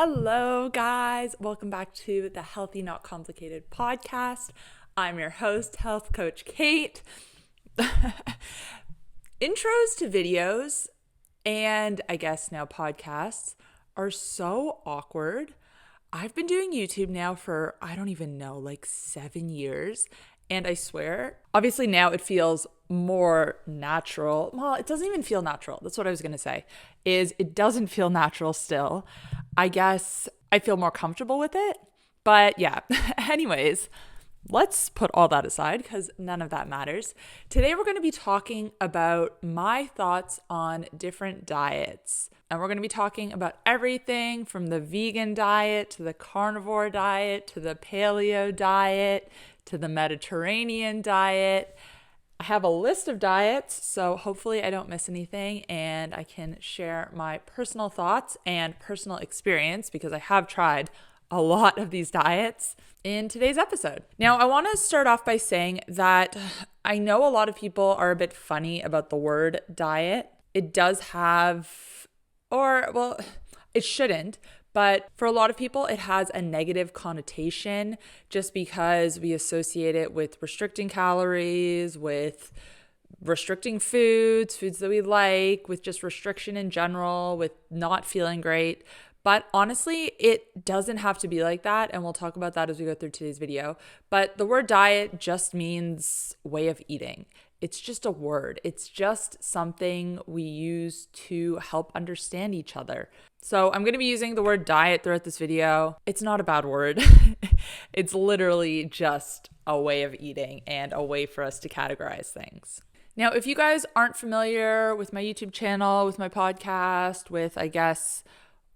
Hello, guys. Welcome back to the Healthy Not Complicated podcast. I'm your host, Health Coach Kait. Intros to videos and I guess now podcasts are so awkward. I've been doing YouTube now for, I don't even know, like 7 years. And I swear, obviously now it feels more natural. Well, it doesn't even feel natural. That's what I was going to say, is it doesn't feel natural still. I guess I feel more comfortable with it. But yeah, anyways, let's put all that aside because none of that matters. Today we're going to be talking about my thoughts on different diets. And we're going to be talking about everything from the vegan diet to the carnivore diet to the paleo diet to the Mediterranean diet. I have a list of diets, so hopefully I don't miss anything and I can share my personal thoughts and personal experience because I have tried a lot of these diets in today's episode. Now, I want to start off by saying that I know a lot of people are a bit funny about the word diet. It does have, it shouldn't. But for a lot of people, it has a negative connotation just because we associate it with restricting calories, with restricting foods that we like, with just restriction in general, with not feeling great. But honestly, it doesn't have to be like that. And we'll talk about that as we go through today's video. But the word diet just means way of eating. It's just a word. It's just something we use to help understand each other. So I'm going to be using the word diet throughout this video. It's not a bad word. It's literally just a way of eating and a way for us to categorize things. Now, if you guys aren't familiar with my YouTube channel, with my podcast, with, I guess,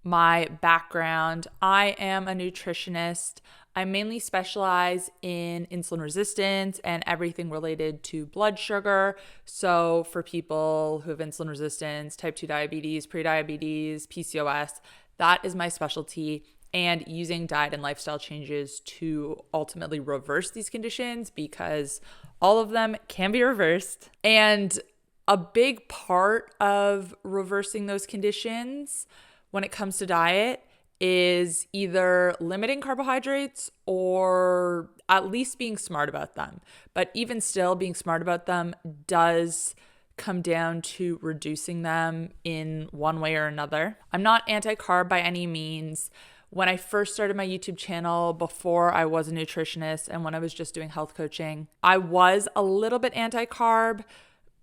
my background, I am a nutritionist. I mainly specialize in insulin resistance and everything related to blood sugar. So for people who have insulin resistance, type 2 diabetes, prediabetes, PCOS, that is my specialty. And using diet and lifestyle changes to ultimately reverse these conditions because all of them can be reversed. And a big part of reversing those conditions when it comes to diet is either limiting carbohydrates or at least being smart about them. But even still, being smart about them does come down to reducing them in one way or another. I'm not anti-carb by any means. When I first started my YouTube channel, before I was a nutritionist and when I was just doing health coaching, I was a little bit anti-carb.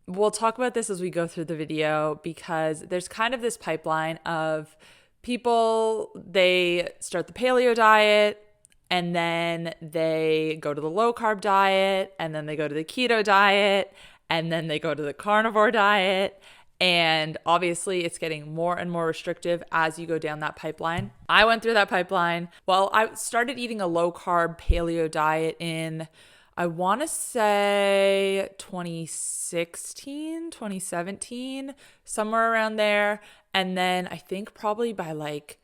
We'll talk about this as we go through the video because there's kind of this pipeline of people, they start the paleo diet and then they go to the low carb diet and then they go to the keto diet and then they go to the carnivore diet. And obviously it's getting more and more restrictive as you go down that pipeline. I went through that pipeline. Well, I started eating a low carb paleo diet in, I want to say 2016, 2017, somewhere around there. And then I think probably by like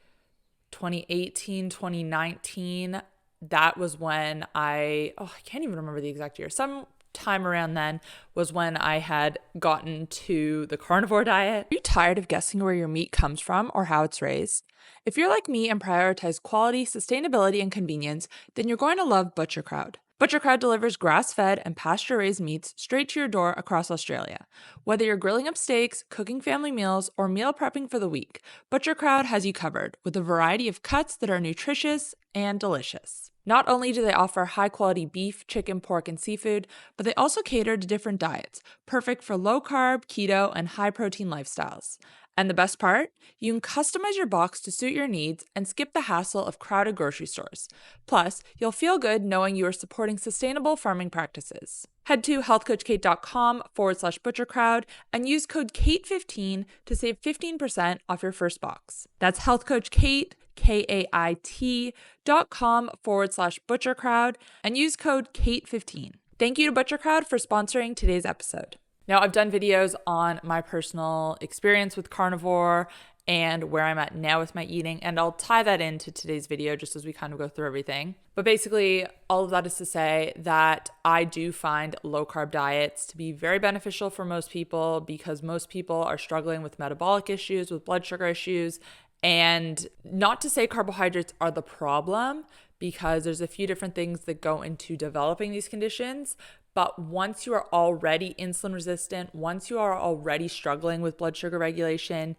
2018, 2019, that was when I can't even remember the exact year. Some time around then was when I had gotten to the carnivore diet. Are you tired of guessing where your meat comes from or how it's raised? If you're like me and prioritize quality, sustainability, and convenience, then you're going to love Butcher Crowd. Butcher Crowd delivers grass-fed and pasture-raised meats straight to your door across Australia. Whether you're grilling up steaks, cooking family meals, or meal prepping for the week, Butcher Crowd has you covered with a variety of cuts that are nutritious and delicious. Not only do they offer high-quality beef, chicken, pork, and seafood, but they also cater to different diets, perfect for low-carb, keto, and high-protein lifestyles. And the best part? You can customize your box to suit your needs and skip the hassle of crowded grocery stores. Plus, you'll feel good knowing you are supporting sustainable farming practices. Head to healthcoachkait.com/butchercrowd and use code KAIT15 to save 15% off your first box. That's healthcoachkait, KAIT.com/butchercrowd and use code KAIT15. Thank you to Butcher Crowd for sponsoring today's episode. Now, I've done videos on my personal experience with carnivore and where I'm at now with my eating, and I'll tie that into today's video just as we kind of go through everything. But basically, all of that is to say that I do find low-carb diets to be very beneficial for most people because most people are struggling with metabolic issues, with blood sugar issues, And not to say carbohydrates are the problem, because there's a few different things that go into developing these conditions. But once you are already insulin resistant, once you are already struggling with blood sugar regulation,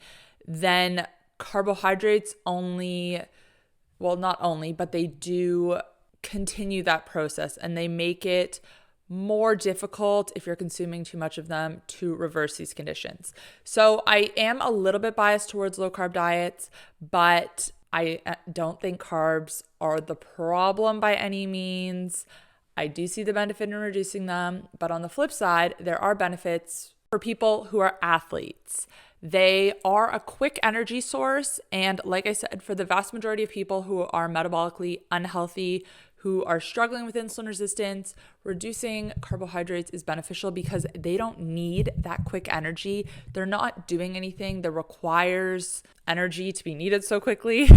then carbohydrates not only, but they do continue that process, and they make it more difficult if you're consuming too much of them to reverse these conditions. So I am a little bit biased towards low carb diets, but I don't think carbs are the problem by any means. I do see the benefit in reducing them, but on the flip side, there are benefits for people who are athletes. They are a quick energy source, and like I said, for the vast majority of people who are metabolically unhealthy, who are struggling with insulin resistance, reducing carbohydrates is beneficial because they don't need that quick energy. They're not doing anything that requires energy to be needed so quickly.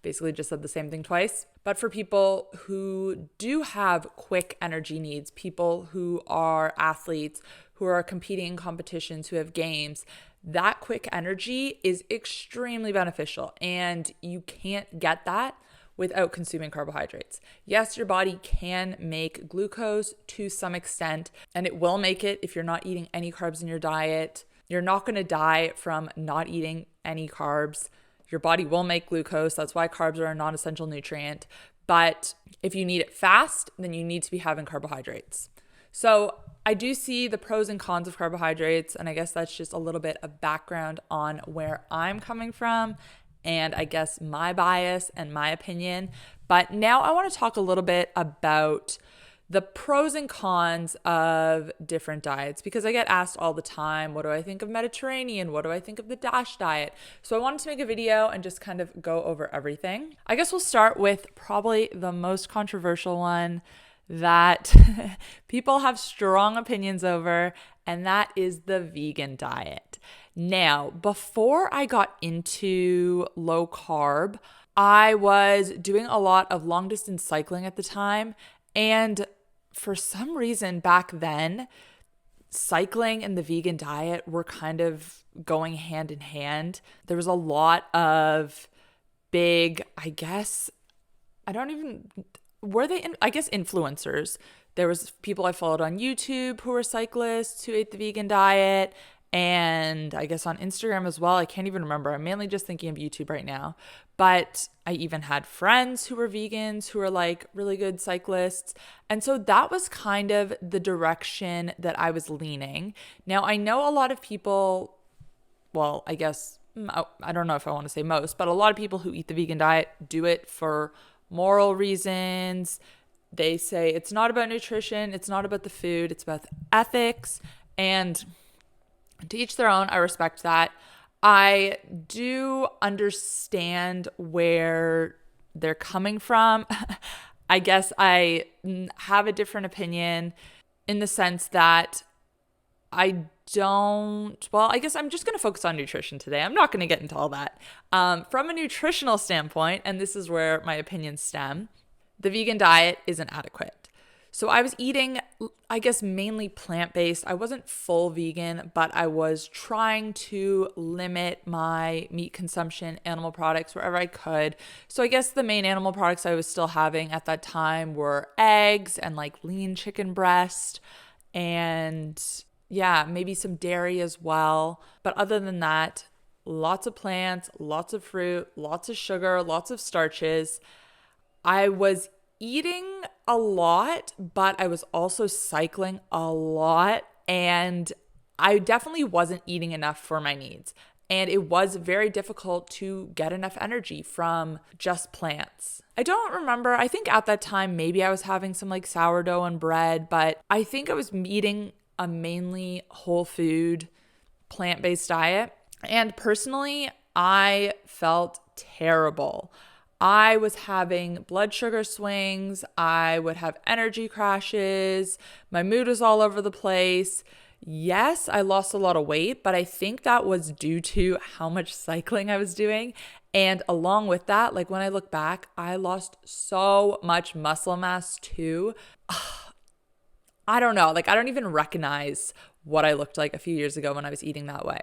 Basically just said the same thing twice. But for people who do have quick energy needs, people who are athletes, who are competing in competitions, who have games, that quick energy is extremely beneficial, and you can't get that without consuming carbohydrates. Yes, your body can make glucose to some extent, and it will make it if you're not eating any carbs in your diet. You're not going to die from not eating any carbs. Your body will make glucose. That's why carbs are a non-essential nutrient. But if you need it fast, then you need to be having carbohydrates. So I do see the pros and cons of carbohydrates, and I guess that's just a little bit of background on where I'm coming from, and I guess my bias and my opinion. But now I want to talk a little bit about the pros and cons of different diets, because I get asked all the time, what do I think of Mediterranean? What do I think of the DASH diet? So I wanted to make a video and just kind of go over everything. I guess we'll start with probably the most controversial one that people have strong opinions over, and that is the vegan diet. Now, before I got into low carb, I was doing a lot of long distance cycling at the time, and for some reason back then, cycling and the vegan diet were kind of going hand in hand. There was a lot of big, influencers. There was people I followed on YouTube who were cyclists who ate the vegan diet, and I guess on Instagram as well. I can't even remember. I'm mainly just thinking of YouTube right now. But I even had friends who were vegans who were like really good cyclists. And so that was kind of the direction that I was leaning. Now, I know a lot of people, well, I guess, I don't know if I want to say most, but a lot of people who eat the vegan diet do it for moral reasons. They say it's not about nutrition, it's not about the food, it's about ethics, and to each their own. I respect that. I do understand where they're coming from. I guess I have a different opinion in the sense that I guess I'm just going to focus on nutrition today. I'm not going to get into all that. From a nutritional standpoint, and this is where my opinions stem, the vegan diet isn't adequate. So I was eating, I guess, mainly plant-based. I wasn't full vegan, but I was trying to limit my meat consumption, animal products, wherever I could. So I guess the main animal products I was still having at that time were eggs and like lean chicken breast and maybe some dairy as well. But other than that, lots of plants, lots of fruit, lots of sugar, lots of starches. I was eating a lot, but I was also cycling a lot, and I definitely wasn't eating enough for my needs. And it was very difficult to get enough energy from just plants. I don't remember. I think at that time, maybe I was having some like sourdough and bread, but I think I was eating a mainly whole food, plant-based diet. And personally, I felt terrible. I was having blood sugar swings. I would have energy crashes. My mood was all over the place. Yes, I lost a lot of weight, but I think that was due to how much cycling I was doing. And along with that, like when I look back, I lost so much muscle mass too. I don't know. Like I don't even recognize what I looked like a few years ago when I was eating that way.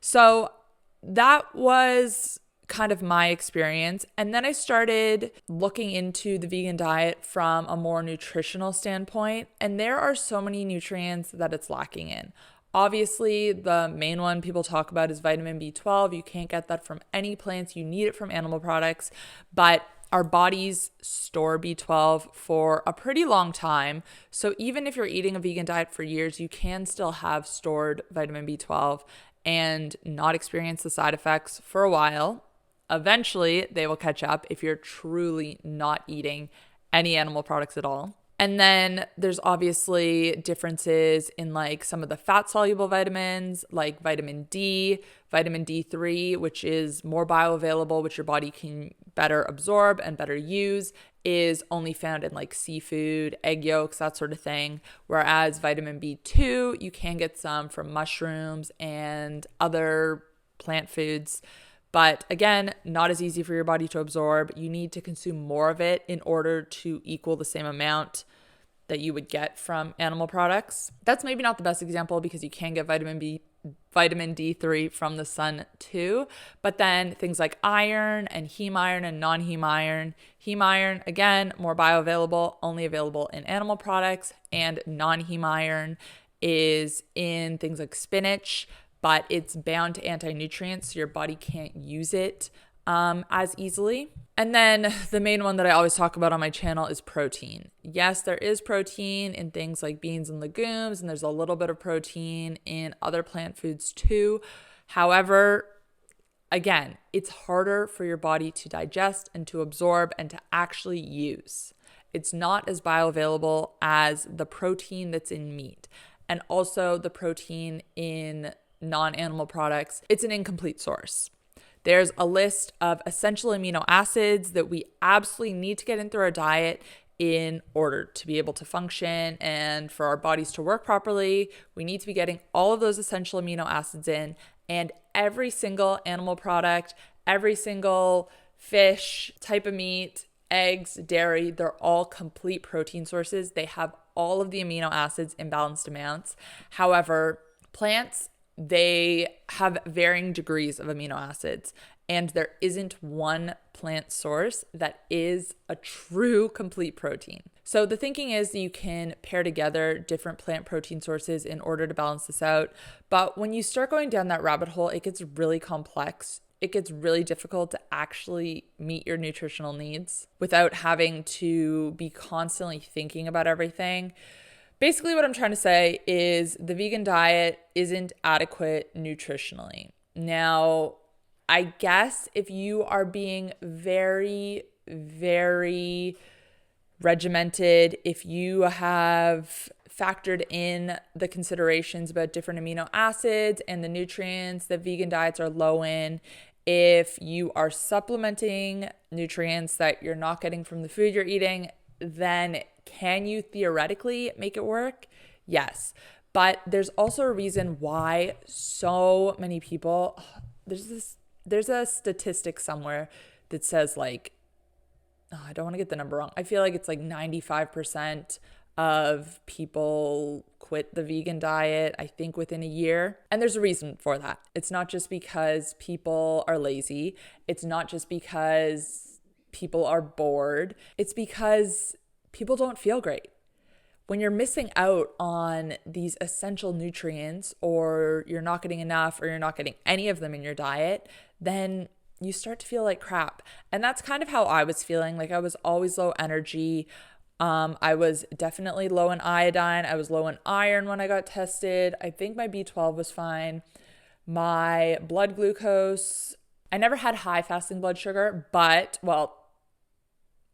So that was kind of my experience. And then I started looking into the vegan diet from a more nutritional standpoint. And there are so many nutrients that it's lacking in. Obviously, the main one people talk about is vitamin B12. You can't get that from any plants. You need it from animal products. But our bodies store B12 for a pretty long time. So even if you're eating a vegan diet for years, you can still have stored vitamin B12 and not experience the side effects for a while. Eventually, they will catch up if you're truly not eating any animal products at all. And then there's obviously differences in like some of the fat soluble vitamins like vitamin D, vitamin D3, which is more bioavailable, which your body can better absorb and better use, is only found in like seafood, egg yolks, that sort of thing. Whereas vitamin B2, you can get some from mushrooms and other plant foods. But again, not as easy for your body to absorb. You need to consume more of it in order to equal the same amount that you would get from animal products. That's maybe not the best example because you can get vitamin D3 from the sun too. But then things like iron and heme iron and non-heme iron. Heme iron, again, more bioavailable, only available in animal products. And non-heme iron is in things like spinach, but it's bound to anti-nutrients, so your body can't use it as easily. And then the main one that I always talk about on my channel is protein. Yes, there is protein in things like beans and legumes, and there's a little bit of protein in other plant foods too. However, again, it's harder for your body to digest and to absorb and to actually use. It's not as bioavailable as the protein that's in meat. And also the protein in non-animal products, it's an incomplete source. There's a list of essential amino acids that we absolutely need to get in through our diet in order to be able to function and for our bodies to work properly. We need to be getting all of those essential amino acids in, and every single animal product, every single fish, type of meat, eggs, dairy, they're all complete protein sources. They have all of the amino acids in balanced amounts. However, plants, they have varying degrees of amino acids, and there isn't one plant source that is a true complete protein. So the thinking is that you can pair together different plant protein sources in order to balance this out. But when you start going down that rabbit hole, it gets really complex. It gets really difficult to actually meet your nutritional needs without having to be constantly thinking about everything. Basically, what I'm trying to say is the vegan diet isn't adequate nutritionally. Now, I guess if you are being very, very regimented, if you have factored in the considerations about different amino acids and the nutrients that vegan diets are low in, if you are supplementing nutrients that you're not getting from the food you're eating, then can you theoretically make it work? Yes. But there's also a reason why so many people, there's a statistic somewhere that says like, I don't want to get the number wrong. I feel like it's like 95% of people quit the vegan diet, I think within a year. And there's a reason for that. It's not just because people are lazy. It's not just because people are bored. It's because people don't feel great. When you're missing out on these essential nutrients, or you're not getting enough, or you're not getting any of them in your diet, then you start to feel like crap. And that's kind of how I was feeling. Like I was always low energy. I was definitely low in iodine. I was low in iron when I got tested. I think my B12 was fine. My blood glucose, I never had high fasting blood sugar, but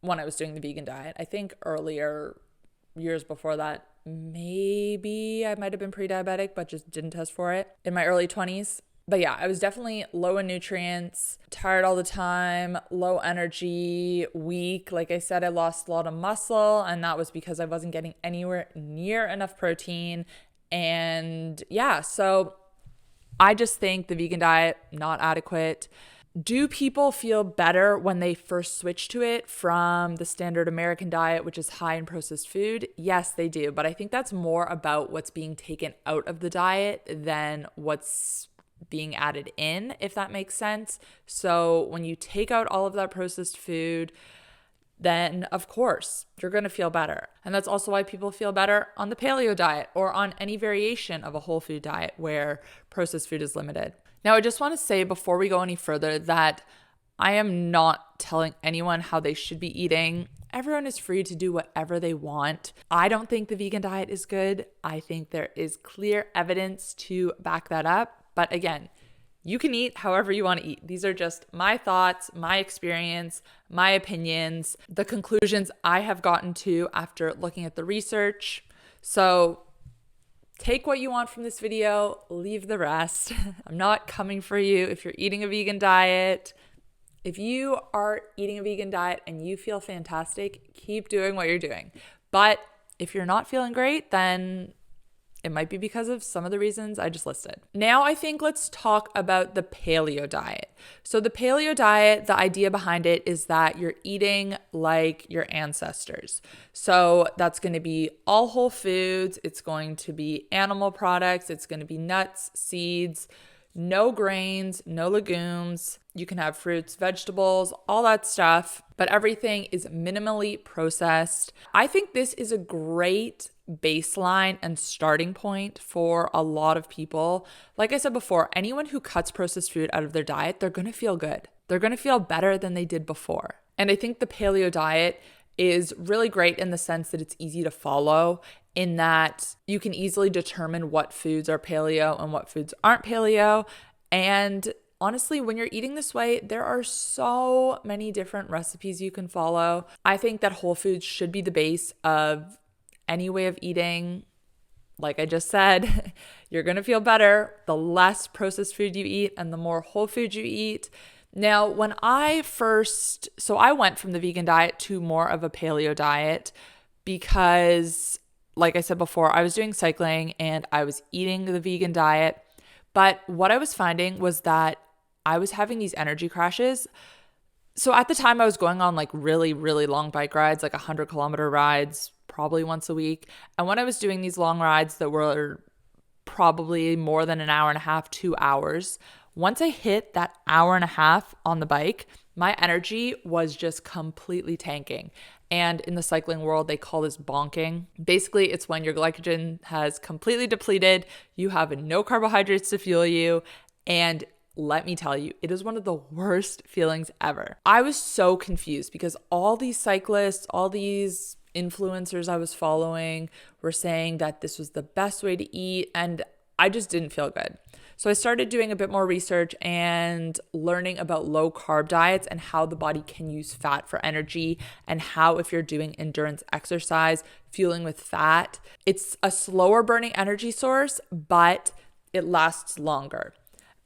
when I was doing the vegan diet, I think earlier years before that, maybe I might have been pre-diabetic, but just didn't test for it in my early 20s. But yeah, I was definitely low in nutrients, tired all the time, low energy, weak. Like I said, I lost a lot of muscle, and that was because I wasn't getting anywhere near enough protein. And yeah, so I just think the vegan diet, not adequate. Do people feel better when they first switch to it from the standard American diet, which is high in processed food? Yes, they do. But I think that's more about what's being taken out of the diet than what's being added in, if that makes sense. So when you take out all of that processed food, then of course you're going to feel better. And that's also why people feel better on the paleo diet or on any variation of a whole food diet where processed food is limited. Now, I just want to say before we go any further that I am not telling anyone how they should be eating. Everyone is free to do whatever they want. I don't think the vegan diet is good. I think there is clear evidence to back that up. But again, you can eat however you want to eat. These are just my thoughts, my experience, my opinions, the conclusions I have gotten to after looking at the research. So take what you want from this video, leave the rest. I'm not coming for you if you're eating a vegan diet. If you are eating a vegan diet and you feel fantastic, keep doing what you're doing. But if you're not feeling great, then it might be because of some of the reasons I just listed. Now I think let's talk about the paleo diet. So the paleo diet, the idea behind it is that you're eating like your ancestors. So that's going to be all whole foods. It's going to be animal products. It's going to be nuts, seeds, no grains, no legumes. You can have fruits, vegetables, all that stuff, but everything is minimally processed. I think this is a great baseline and starting point for a lot of people. Like I said before, anyone who cuts processed food out of their diet, they're going to feel good. They're going to feel better than they did before. And I think the paleo diet is really great in the sense that it's easy to follow, in that you can easily determine what foods are paleo and what foods aren't paleo. And honestly, when you're eating this way, there are so many different recipes you can follow. I think that whole foods should be the base of any way of eating. Like I just said, you're going to feel better the less processed food you eat and the more whole food you eat. Now, when I went from the vegan diet to more of a paleo diet because, like I said before, I was doing cycling and I was eating the vegan diet. But what I was finding was that I was having these energy crashes. So at the time I was going on like really, really long bike rides, like 100-kilometer rides, probably once a week. And when I was doing these long rides that were probably more than an hour and a half, 2 hours, once I hit that hour and a half on the bike, my energy was just completely tanking. And in the cycling world, they call this bonking. Basically, it's when your glycogen has completely depleted, you have no carbohydrates to fuel you, and let me tell you, it is one of the worst feelings ever. I was so confused because all these cyclists, all these influencers I was following were saying that this was the best way to eat, and I just didn't feel good. So I started doing a bit more research and learning about low carb diets and how the body can use fat for energy, and how if you're doing endurance exercise, fueling with fat, it's a slower burning energy source, but it lasts longer.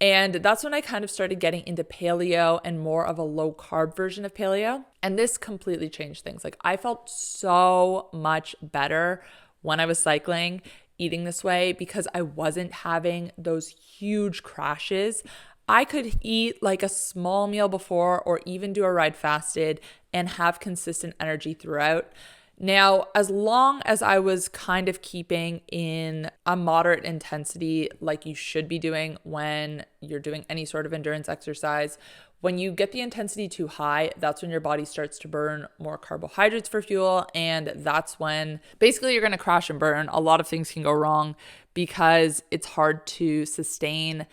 And that's when I kind of started getting into paleo and more of a low carb version of paleo. And this completely changed things. Like I felt so much better when I was cycling, eating this way, because I wasn't having those huge crashes. I could eat like a small meal before or even do a ride fasted and have consistent energy throughout. Now, as long as I was kind of keeping in a moderate intensity like you should be doing when you're doing any sort of endurance exercise, when you get the intensity too high, that's when your body starts to burn more carbohydrates for fuel. And that's when basically you're going to crash and burn. A lot of things can go wrong because it's hard to sustain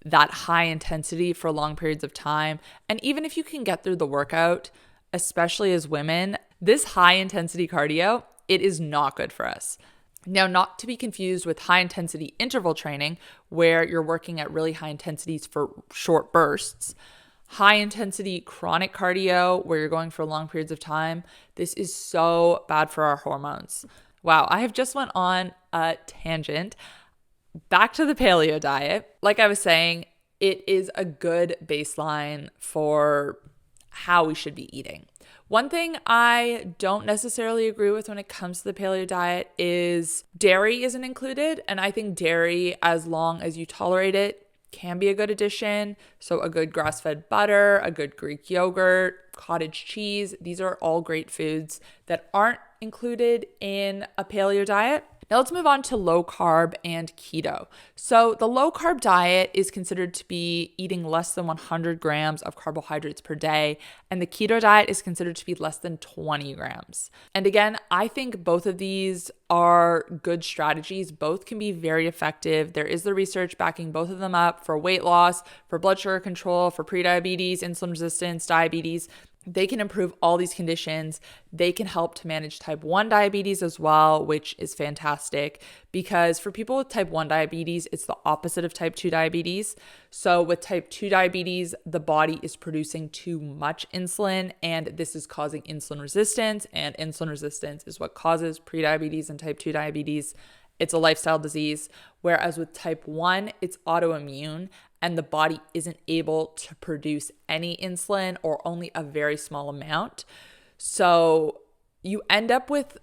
that high intensity for long periods of time. And even if you can get through the workout, especially as women, this high intensity cardio, it is not good for us. Now, not to be confused with high intensity interval training, where you're working at really high intensities for short bursts. High intensity chronic cardio, where you're going for long periods of time, this is so bad for our hormones. Wow, I have just went on a tangent. Back to the paleo diet. Like I was saying, it is a good baseline for how we should be eating. One thing I don't necessarily agree with when it comes to the paleo diet is dairy isn't included. And I think dairy, as long as you tolerate it, can be a good addition. So a good grass-fed butter, a good Greek yogurt, cottage cheese, these are all great foods that aren't included in a paleo diet. Now let's move on to low carb and keto. So the low carb diet is considered to be eating less than 100 grams of carbohydrates per day, and the keto diet is considered to be less than 20 grams. And again, I think both of these are good strategies. Both can be very effective. There is the research backing both of them up for weight loss, for blood sugar control, for prediabetes, insulin resistance, diabetes. They can improve all these conditions. They can help to manage type 1 diabetes as well, which is fantastic because for people with type 1 diabetes, it's the opposite of type 2 diabetes. So with type 2 diabetes, the body is producing too much insulin, and this is causing insulin resistance, and insulin resistance is what causes prediabetes and type 2 diabetes. It's a lifestyle disease, whereas with type 1, it's autoimmune and the body isn't able to produce any insulin or only a very small amount. So you end up with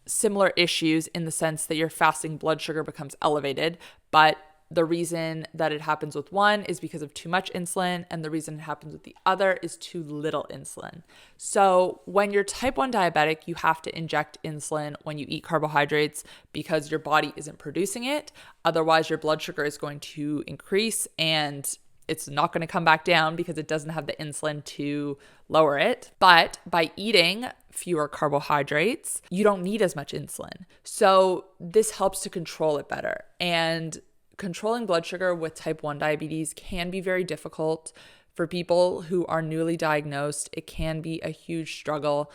similar issues in the sense that your fasting blood sugar becomes elevated, but the reason that it happens with one is because of too much insulin, and the reason it happens with the other is too little insulin. So when you're type 1 diabetic, you have to inject insulin when you eat carbohydrates because your body isn't producing it. Otherwise, your blood sugar is going to increase and it's not going to come back down because it doesn't have the insulin to lower it. But by eating fewer carbohydrates, you don't need as much insulin. So this helps to control it better. And controlling blood sugar with type 1 diabetes can be very difficult for people who are newly diagnosed. It can be a huge struggle.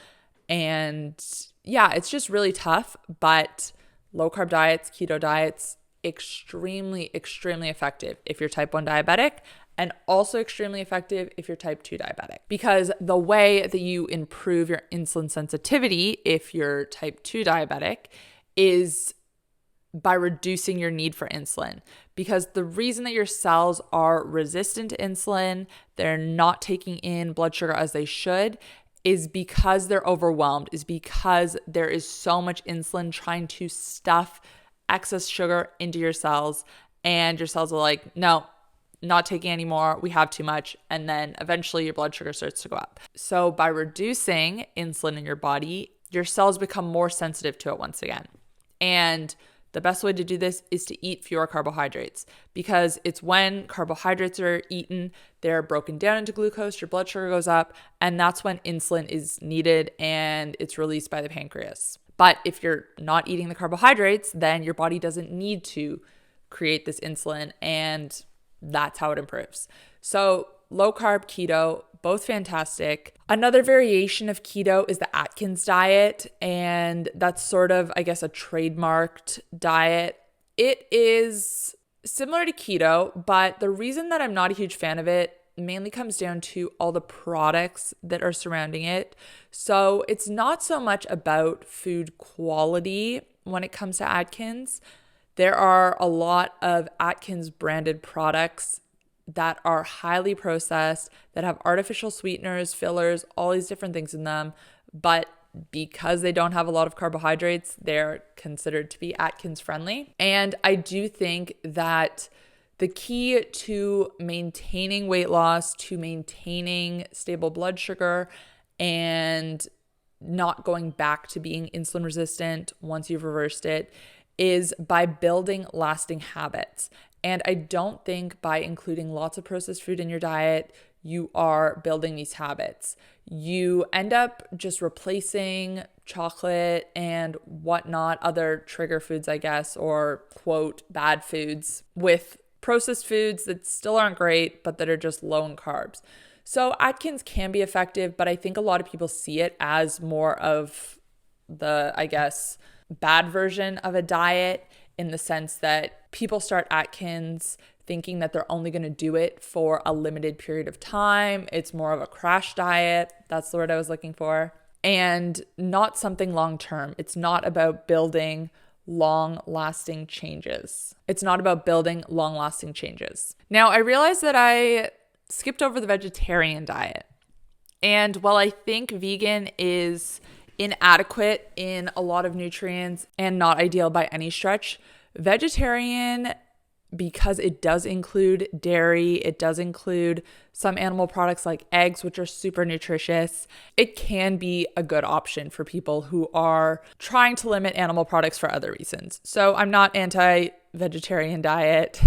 And yeah, it's just really tough. But low carb diets, keto diets, extremely, extremely effective if you're type 1 diabetic, and also extremely effective if you're type 2 diabetic. Because the way that you improve your insulin sensitivity if you're type 2 diabetic is by reducing your need for insulin. Because the reason that your cells are resistant to insulin, they're not taking in blood sugar as they should, is because they're overwhelmed, is because there is so much insulin trying to stuff excess sugar into your cells, and your cells are like, no, not taking any more, we have too much, and then eventually your blood sugar starts to go up. So by reducing insulin in your body, your cells become more sensitive to it once again. And the best way to do this is to eat fewer carbohydrates, because it's when carbohydrates are eaten, they're broken down into glucose, your blood sugar goes up, and that's when insulin is needed and it's released by the pancreas. But if you're not eating the carbohydrates, then your body doesn't need to create this insulin, and that's how it improves. So low carb, keto, both fantastic. Another variation of keto is the Atkins diet, and that's sort of, I guess, a trademarked diet. It is similar to keto, but the reason that I'm not a huge fan of it mainly comes down to all the products that are surrounding it. So it's not so much about food quality when it comes to Atkins. There are a lot of Atkins branded products that are highly processed, that have artificial sweeteners, fillers, all these different things in them. But because they don't have a lot of carbohydrates, they're considered to be Atkins friendly. And I do think that the key to maintaining weight loss, to maintaining stable blood sugar, and not going back to being insulin resistant once you've reversed it, is by building lasting habits. And I don't think by including lots of processed food in your diet, you are building these habits. You end up just replacing chocolate and whatnot, other trigger foods, I guess, or quote, bad foods, with processed foods that still aren't great, but that are just low in carbs. So Atkins can be effective, but I think a lot of people see it as more of the, I guess, bad version of a diet, in the sense that people start Atkins thinking that they're only going to do it for a limited period of time. It's more of a crash diet. That's the word I was looking for. And not something long-term. It's not about building long-lasting changes. Now, I realized that I skipped over the vegetarian diet. And while I think vegan is inadequate in a lot of nutrients and not ideal by any stretch, vegetarian because it does include dairy, it does include some animal products like eggs, which are super nutritious. It can be a good option for people who are trying to limit animal products for other reasons. So I'm not anti-vegetarian diet.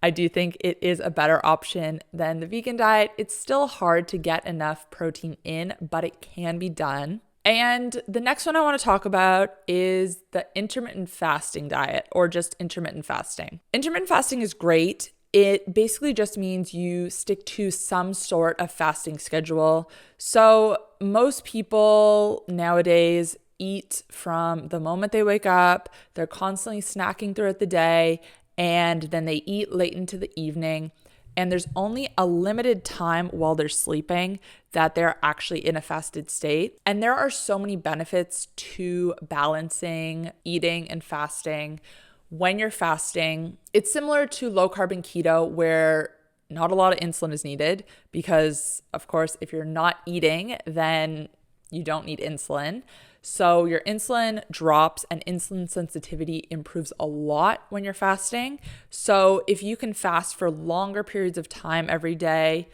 I do think it is a better option than the vegan diet. It's still hard to get enough protein in, but it can be done. And the next one I want to talk about is the intermittent fasting diet, or just intermittent fasting. Intermittent fasting is great. It basically just means you stick to some sort of fasting schedule. So most people nowadays eat from the moment they wake up. They're constantly snacking throughout the day, and then they eat late into the evening. And there's only a limited time while they're sleeping that they're actually in a fasted state. And there are so many benefits to balancing eating and fasting. When you're fasting, it's similar to low carb and keto, where not a lot of insulin is needed because, of course, if you're not eating, then you don't need insulin. So your insulin drops and insulin sensitivity improves a lot when you're fasting. So if you can fast for longer periods of time every day,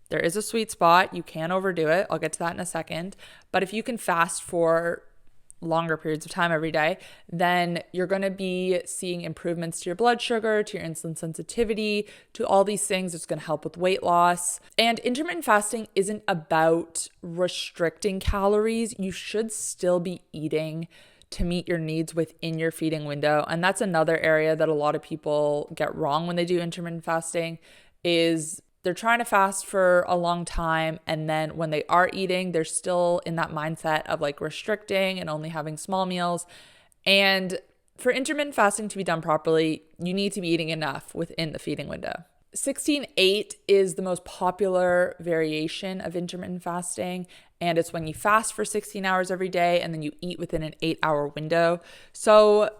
there is a sweet spot. You can't overdo it. I'll get to that in a second. But if you can fast for longer periods of time every day, then you're going to be seeing improvements to your blood sugar, to your insulin sensitivity, to all these things. It's going to help with weight loss. And intermittent fasting isn't about restricting calories. You should still be eating to meet your needs within your feeding window. And that's another area that a lot of people get wrong when they do intermittent fasting, is they're trying to fast for a long time, and then when they are eating, they're still in that mindset of like restricting and only having small meals. And for intermittent fasting to be done properly, you need to be eating enough within the feeding window. 16-8 is the most popular variation of intermittent fasting, and it's when you fast for 16 hours every day and then you eat within an 8-hour window. So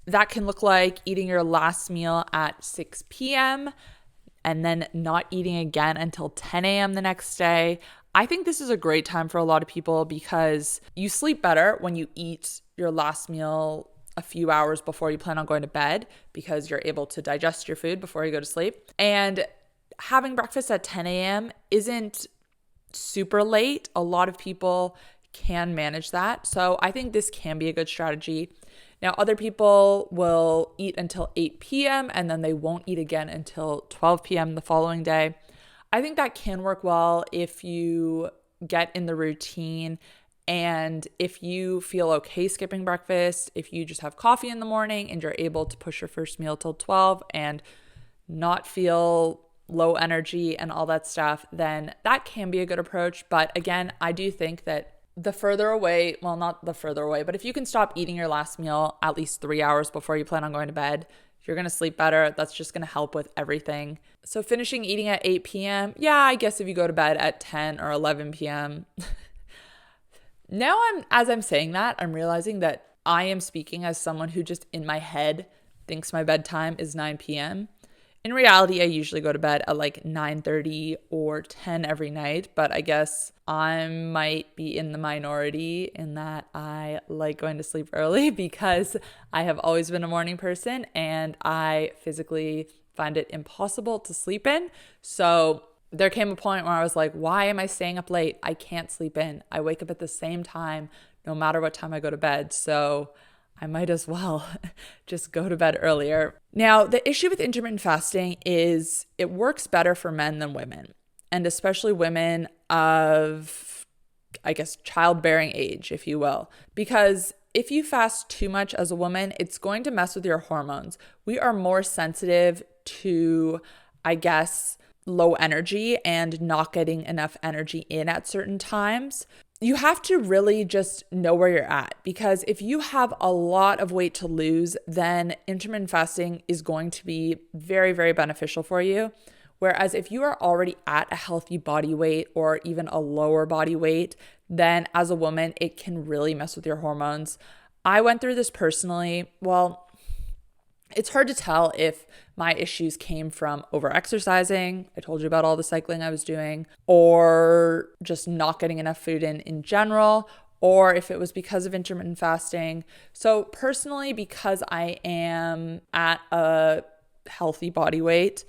that can look like eating your last meal at 6 p.m., and then not eating again until 10 a.m. the next day. I think this is a great time for a lot of people because you sleep better when you eat your last meal a few hours before you plan on going to bed, because you're able to digest your food before you go to sleep. And having breakfast at 10 a.m. isn't super late. A lot of people can manage that. So I think this can be a good strategy. Now, other people will eat until 8 p.m. and then they won't eat again until 12 p.m. the following day. I think that can work well if you get in the routine, and if you feel okay skipping breakfast, if you just have coffee in the morning and you're able to push your first meal till 12 and not feel low energy and all that stuff, then that can be a good approach. But again, I do think that the further away, well, not the further away, but if you can stop eating your last meal at least 3 hours before you plan on going to bed, you're going to sleep better. That's just going to help with everything. So finishing eating at 8 p.m., yeah, I guess if you go to bed at 10 or 11 p.m. Now as I'm saying that, I'm realizing that I am speaking as someone who just in my head thinks my bedtime is 9 p.m. In reality, I usually go to bed at like 9:30 or 10 every night, but I guess I might be in the minority in that I like going to sleep early because I have always been a morning person and I physically find it impossible to sleep in. So there came a point where I was like, why am I staying up late? I can't sleep in. I wake up at the same time no matter what time I go to bed. So I might as well just go to bed earlier. Now, the issue with intermittent fasting is it works better for men than women, and especially women of, I guess, childbearing age, if you will, because if you fast too much as a woman, it's going to mess with your hormones. We are more sensitive to, I guess, low energy and not getting enough energy in at certain times. You have to really just know where you're at, because if you have a lot of weight to lose, then intermittent fasting is going to be very, very beneficial for you. Whereas if you are already at a healthy body weight or even a lower body weight, then as a woman, it can really mess with your hormones. I went through this personally. Well, it's hard to tell if my issues came from over-exercising. I told you about all the cycling I was doing, or just not getting enough food in general, or if it was because of intermittent fasting. So personally, because I am at a healthy body weight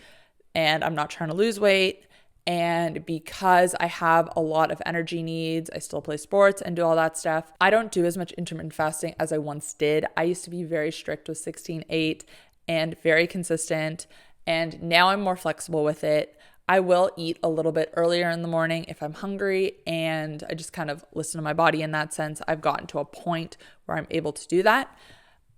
and I'm not trying to lose weight. And because I have a lot of energy needs, I still play sports and do all that stuff. I don't do as much intermittent fasting as I once did. I used to be very strict with 16/8 and very consistent. And now I'm more flexible with it. I will eat a little bit earlier in the morning if I'm hungry, and I just kind of listen to my body in that sense. I've gotten to a point where I'm able to do that.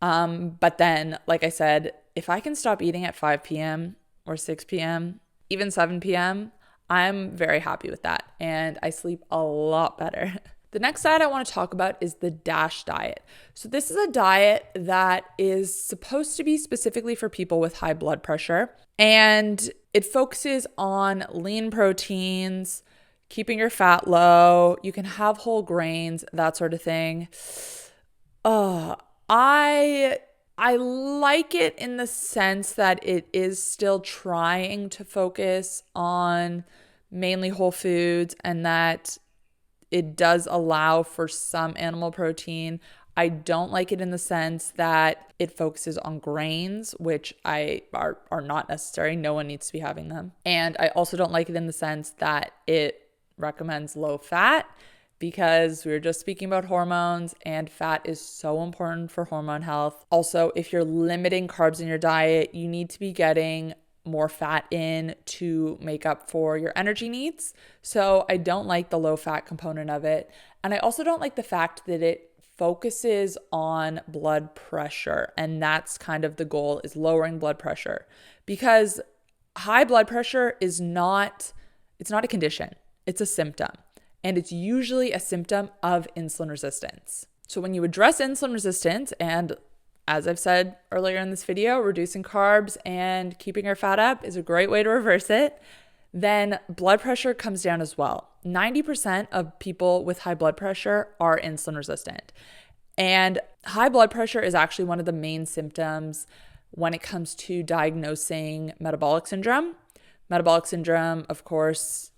But then, like I said, if I can stop eating at 5 p.m. or 6 p.m., even 7 p.m., I'm very happy with that, and I sleep a lot better. The next diet I want to talk about is the DASH diet. So this is a diet that is supposed to be specifically for people with high blood pressure, and it focuses on lean proteins, keeping your fat low. You can have whole grains, that sort of thing. I like it in the sense that it is still trying to focus on mainly whole foods and that it does allow for some animal protein. I don't like it in the sense that it focuses on grains, which are not necessary. No one needs to be having them. And I also don't like it in the sense that it recommends low fat, because we were just speaking about hormones and fat is so important for hormone health. Also, if you're limiting carbs in your diet, you need to be getting more fat in to make up for your energy needs. So I don't like the low fat component of it. And I also don't like the fact that it focuses on blood pressure. And that's kind of the goal, is lowering blood pressure, because high blood pressure it's not a condition, it's a symptom. And it's usually a symptom of insulin resistance. So when you address insulin resistance, and as I've said earlier in this video, reducing carbs and keeping your fat up is a great way to reverse it, then blood pressure comes down as well. 90% of people with high blood pressure are insulin resistant. And high blood pressure is actually one of the main symptoms when it comes to diagnosing metabolic syndrome. Metabolic syndrome, of course,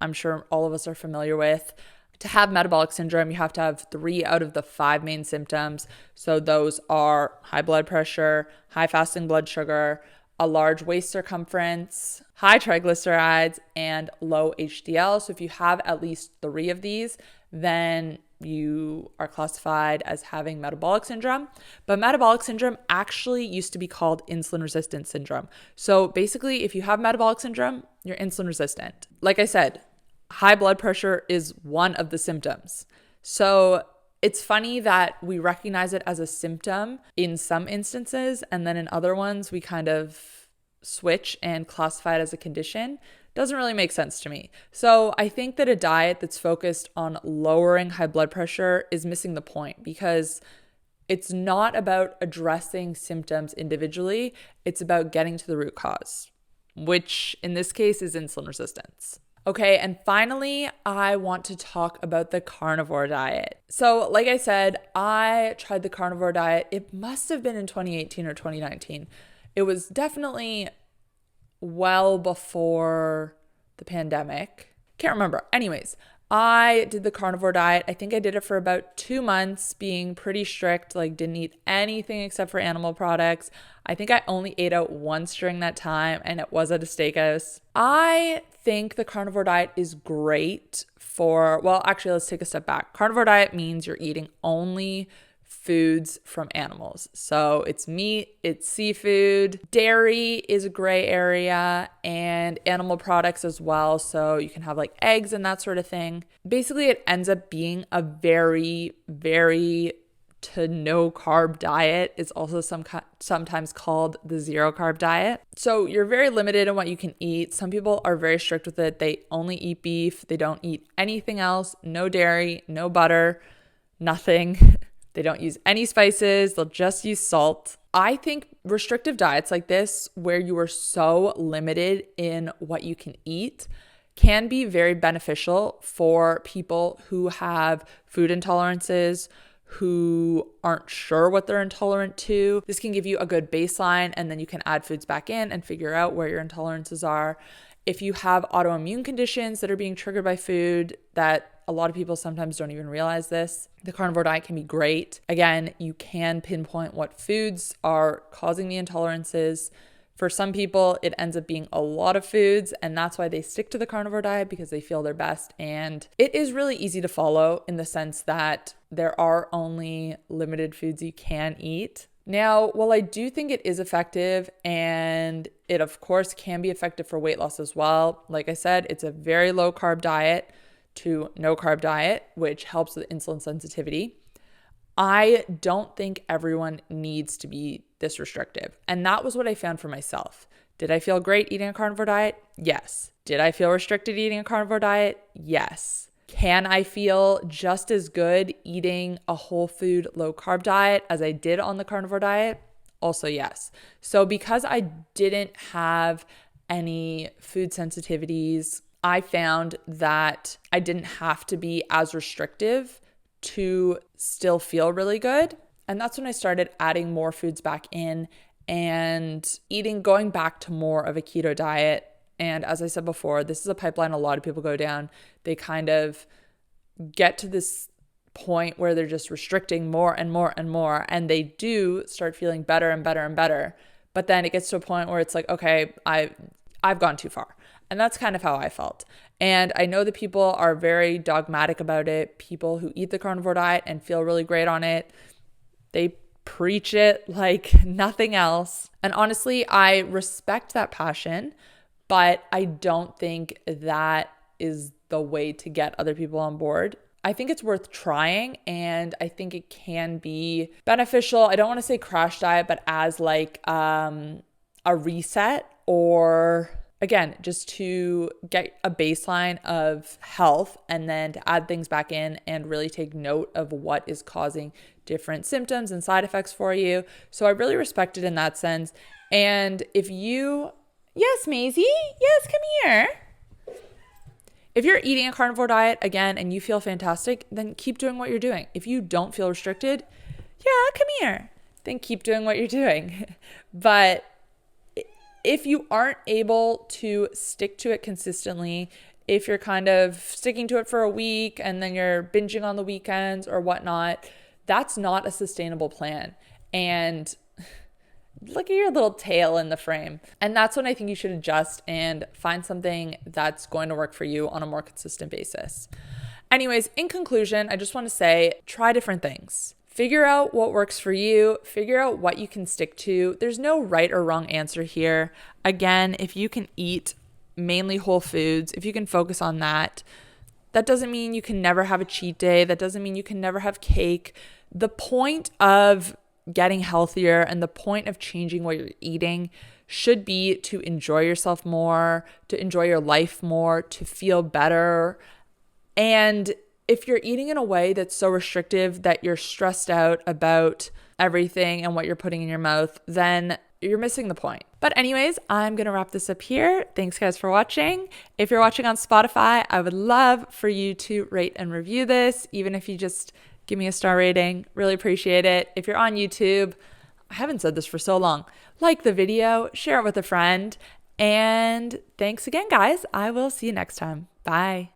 I'm sure all of us are familiar with. To have metabolic syndrome, you have to have 3 out of the 5 main symptoms. So those are high blood pressure, high fasting blood sugar, a large waist circumference, high triglycerides, and low HDL. So if you have at least 3 of these, then you are classified as having metabolic syndrome. But metabolic syndrome actually used to be called insulin resistant syndrome. So basically, if you have metabolic syndrome, you're insulin resistant. Like I said, high blood pressure is one of the symptoms. So it's funny that we recognize it as a symptom in some instances, and then in other ones, we kind of switch and classify it as a condition. Doesn't really make sense to me. So I think that a diet that's focused on lowering high blood pressure is missing the point, because it's not about addressing symptoms individually. It's about getting to the root cause, which in this case is insulin resistance. Okay, and finally, I want to talk about the carnivore diet. So like I said, I tried the carnivore diet. It must have been in 2018 or 2019. It was definitely well before the pandemic. Can't remember. Anyways, I did the carnivore diet. I think I did it for about 2 months, being pretty strict, like didn't eat anything except for animal products. I think I only ate out once during that time, and it was at a steakhouse. I think the carnivore diet is great for, well, actually, let's take a step back. Carnivore diet means you're eating only foods from animals. So it's meat, it's seafood, dairy is a gray area, and animal products as well. So you can have like eggs and that sort of thing. Basically, it ends up being a very, very to no carb diet. It's also sometimes called the zero carb diet. So you're very limited in what you can eat. Some people are very strict with it. They only eat beef. They don't eat anything else. No dairy, no butter, nothing. They don't use any spices. They'll just use salt. I think restrictive diets like this, where you are so limited in what you can eat, can be very beneficial for people who have food intolerances, who aren't sure what they're intolerant to. This can give you a good baseline, and then you can add foods back in and figure out where your intolerances are. If you have autoimmune conditions that are being triggered by food, that a lot of people sometimes don't even realize this, the carnivore diet can be great. Again, you can pinpoint what foods are causing the intolerances, For some people, it ends up being a lot of foods, and that's why they stick to the carnivore diet, because they feel their best. And it is really easy to follow in the sense that there are only limited foods you can eat. Now, while I do think it is effective, and it of course can be effective for weight loss as well, like I said, it's a very low carb diet to no carb diet, which helps with insulin sensitivity. I don't think everyone needs to be this restrictive. And that was what I found for myself. Did I feel great eating a carnivore diet? Yes. Did I feel restricted eating a carnivore diet? Yes. Can I feel just as good eating a whole food, low carb diet as I did on the carnivore diet? Also, yes. So because I didn't have any food sensitivities, I found that I didn't have to be as restrictive to still feel really good. And that's when I started adding more foods back in and going back to more of a keto diet. And as I said before, this is a pipeline a lot of people go down. They kind of get to this point where they're just restricting more and more and more, and they do start feeling better and better and better. But then it gets to a point where it's like, okay, I've gone too far. And that's kind of how I felt. And I know that people are very dogmatic about it. People who eat the carnivore diet and feel really great on it, they preach it like nothing else. And honestly, I respect that passion, but I don't think that is the way to get other people on board. I think it's worth trying, and I think it can be beneficial. I don't want to say crash diet, but as like a reset, or again, just to get a baseline of health and then to add things back in and really take note of what is causing different symptoms and side effects for you. So I really respect it in that sense. And if you, yes, Maisie, yes, come here. If you're eating a carnivore diet again and you feel fantastic, then keep doing what you're doing. If you don't feel restricted, yeah, come here, then keep doing what you're doing. But if you aren't able to stick to it consistently, if you're kind of sticking to it for a week and then you're binging on the weekends or whatnot, that's not a sustainable plan. And look at your little tail in the frame. And that's when I think you should adjust and find something that's going to work for you on a more consistent basis. Anyways, in conclusion, I just want to say, try different things. Figure out what works for you. Figure out what you can stick to. There's no right or wrong answer here. Again, if you can eat mainly whole foods, if you can focus on that, that doesn't mean you can never have a cheat day. That doesn't mean you can never have cake. The point of getting healthier and the point of changing what you're eating should be to enjoy yourself more, to enjoy your life more, to feel better. And if you're eating in a way that's so restrictive that you're stressed out about everything and what you're putting in your mouth, then you're missing the point. But anyways, I'm going to wrap this up here. Thanks guys for watching. If you're watching on Spotify, I would love for you to rate and review this, even if you just give me a star rating. Really appreciate it. If you're on YouTube, I haven't said this for so long, like the video, share it with a friend. And thanks again, guys. I will see you next time. Bye.